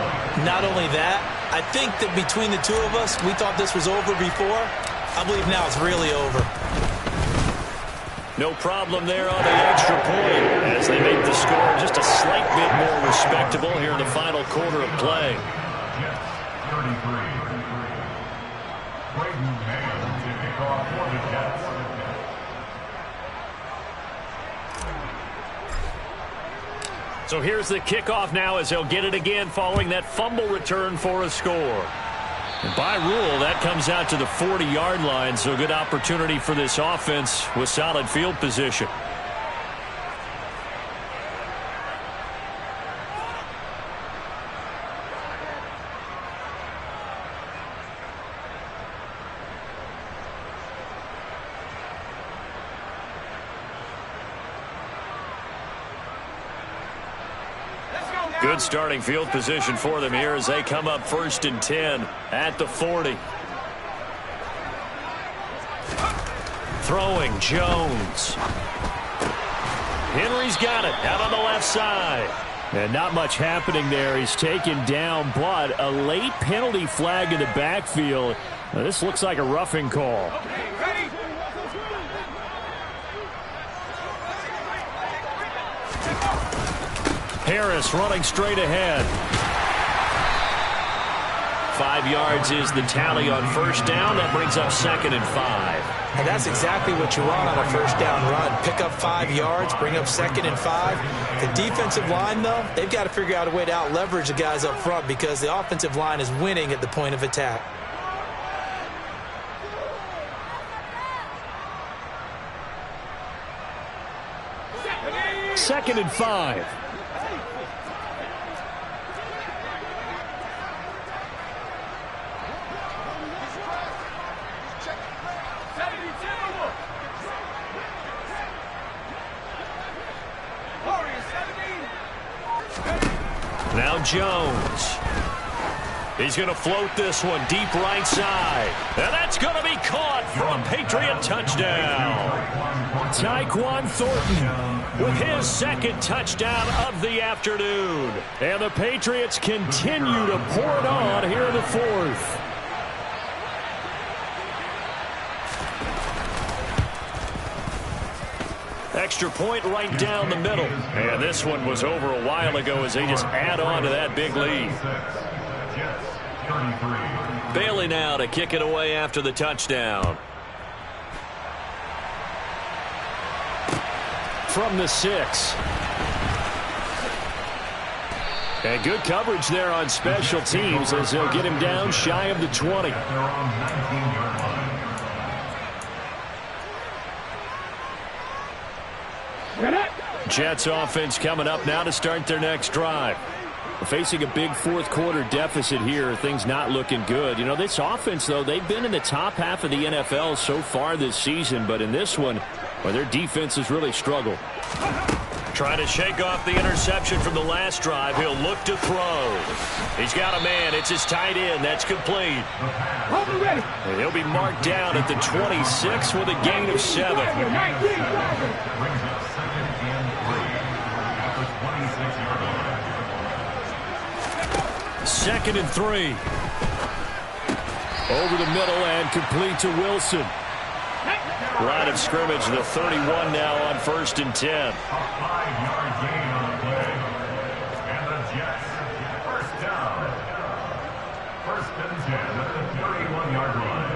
Not only that, I think that between the two of us, we thought this was over before. I believe now it's really over. No problem there on the extra point as they make the score just a slight bit more respectable here in the final quarter of play. So here's the kickoff now as they'll get it again following that fumble return for a score. And by rule, that comes out to the 40-yard line, so good opportunity for this offense with solid field position. Good starting field position for them here as they come up 1st and 10 at the 40. Throwing Jones. Henry's got it out on the left side. And not much happening there. He's taken down, but a late penalty flag in the backfield. Now, this looks like a roughing call. Harris running straight ahead. 5 yards is the tally on 1st down. That brings up 2nd and 5. And that's exactly what you want on a 1st down run. Pick up 5 yards, bring up 2nd and 5. The defensive line, though, they've got to figure out a way to out-leverage the guys up front because the offensive line is winning at the point of attack. Second and 5. on Jones. He's going to float this one deep right side. And that's going to be caught for a Patriot touchdown. Tyquan Thornton with his second touchdown of the afternoon. And the Patriots continue to pour it on here in the fourth. Extra point right down the middle. And this one was over a while ago as they just add on to that big lead. Bailey now to kick it away after the touchdown. From the 6. And good coverage there on special teams as they'll get him down shy of the 20. Jets offense coming up now to start their next drive. Facing a big fourth quarter deficit here, things not looking good. You know, this offense, though, they've been in the top half of the NFL so far this season, but in this one, well, their defense has really struggled. Trying to shake off the interception from the last drive. He'll look to throw. He's got a man. It's his tight end. That's complete. And he'll be marked down at the 26 with a gain of 7. Second and 3. Over the middle and complete to Wilson. Line of scrimmage, the 31 now on 1st and 10. A 5-yard gain on the play. And the Jets, first down. 1st and 10 at the 31-yard line.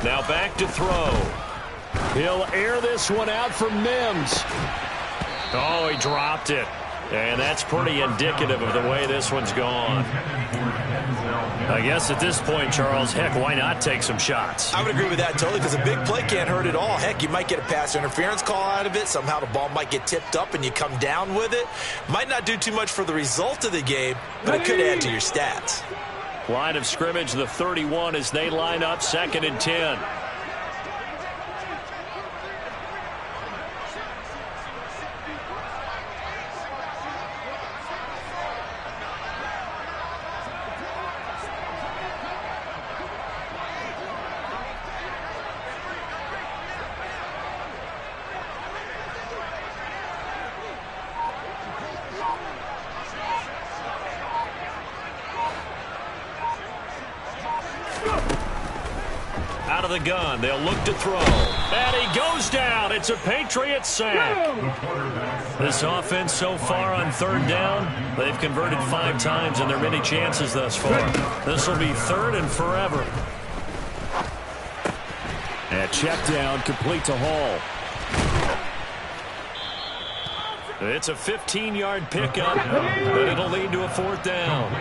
Now back to throw. He'll air this one out for Mims. Oh, he dropped it. And that's pretty indicative of the way this one's gone. I guess at this point, Charles, heck, why not take some shots? I would agree with that totally because a big play can't hurt at all. Heck, you might get a pass interference call out of it. Somehow the ball might get tipped up and you come down with it. Might not do too much for the result of the game, but it could add to your stats. Line of scrimmage, the 31 as they line up 2nd and 10. Out of the gun, they'll look to throw. And he goes down. It's a Patriots sack. This offense so far on 3rd down, they've converted 5 times in their many chances thus far. This will be 3rd and forever. And check down, complete to Hall. It's a 15-yard pickup, but it'll lead to a 4th down.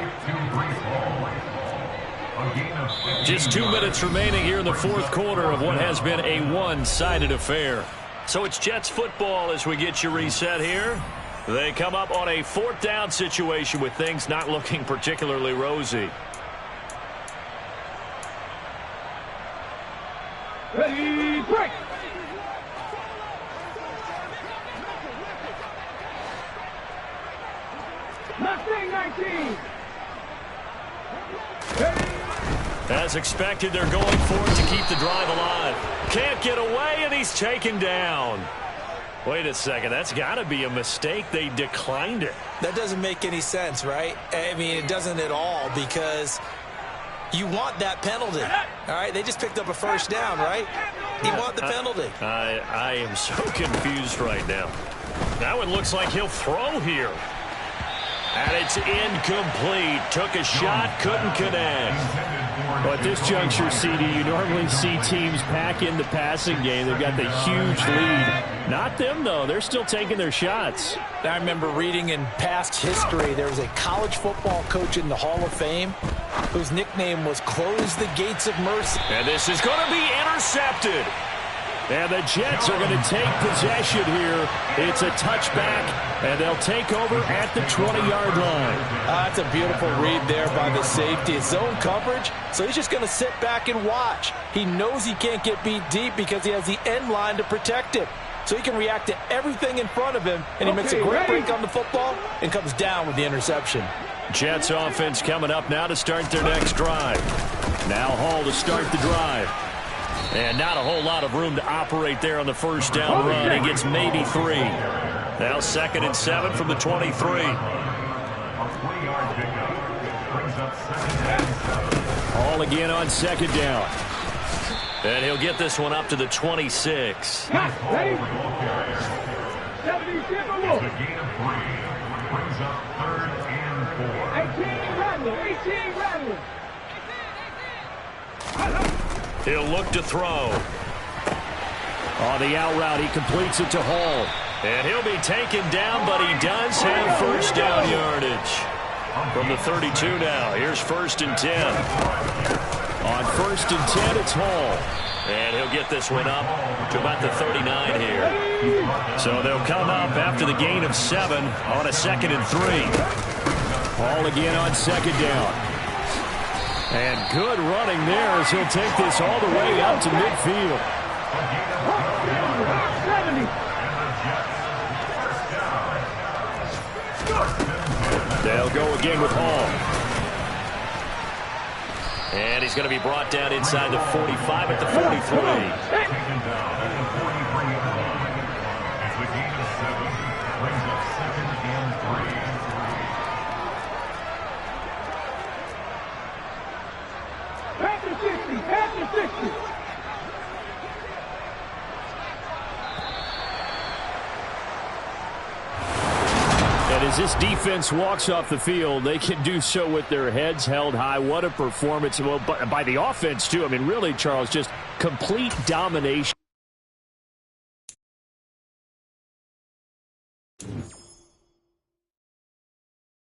Just 2 minutes remaining here in the 4th quarter of what has been a one-sided affair. So it's Jets football as we get you reset here. They come up on a 4th down situation with things not looking particularly rosy. Ready, break! Mustang 19! As expected, they're going for it to keep the drive alive. Can't get away, and he's taken down. Wait a second. That's got to be a mistake. They declined it. That doesn't make any sense, right? I mean, it doesn't at all because you want that penalty. All right, they just picked up a 1st down, right? You want the penalty. I am so confused right now. That one looks like he'll throw here. And it's incomplete. Took a shot, couldn't connect. Well, at this juncture, CD, you normally see teams pack in the passing game. They've got the huge lead. Not them, though. They're still taking their shots. I remember reading in past history, there was a college football coach in the Hall of Fame whose nickname was Close the Gates of Mercy. And this is going to be intercepted. And the Jets are going to take possession here. It's a touchback, and they'll take over at the 20-yard line. That's a beautiful read there by the safety. It's zone coverage, so he's just going to sit back and watch. He knows he can't get beat deep because he has the end line to protect him. So he can react to everything in front of him, and he makes a great break on the football and comes down with the interception. Jets offense coming up now to start their next drive. Now Hall to start the drive. And not a whole lot of room to operate there on the first down run. He gets maybe 3. Now 2nd and 7 from the 23. A 3-yard pickup brings up 2nd and 7. Hall again on 2nd down. And he'll get this one up to the 26. Ready? 70 It's a gain of 3. Brings up 3rd and 4. 18 Rattler. 18 Rattler. He'll look to throw. On the out route, he completes it to Hall. And he'll be taken down, but he does have first down yardage. From the 32 now, here's 1st and 10. On 1st and 10, it's Hall. And he'll get this one up to about the 39 here. So they'll come up after the gain of 7 on a 2nd and 3. Hall again on 2nd down. And good running there as he'll take this all the way out to midfield. 70. They'll go again with Hall. And he's going to be brought down inside the 45 at the 43. Taken down at the 43-yard line. As the gain of 7 brings up 2nd and 3. Panther 60. Panther 60. And as this defense walks off the field, they can do so with their heads held high. What a performance. Well, by the offense, too. I mean, really, Charles, just complete domination.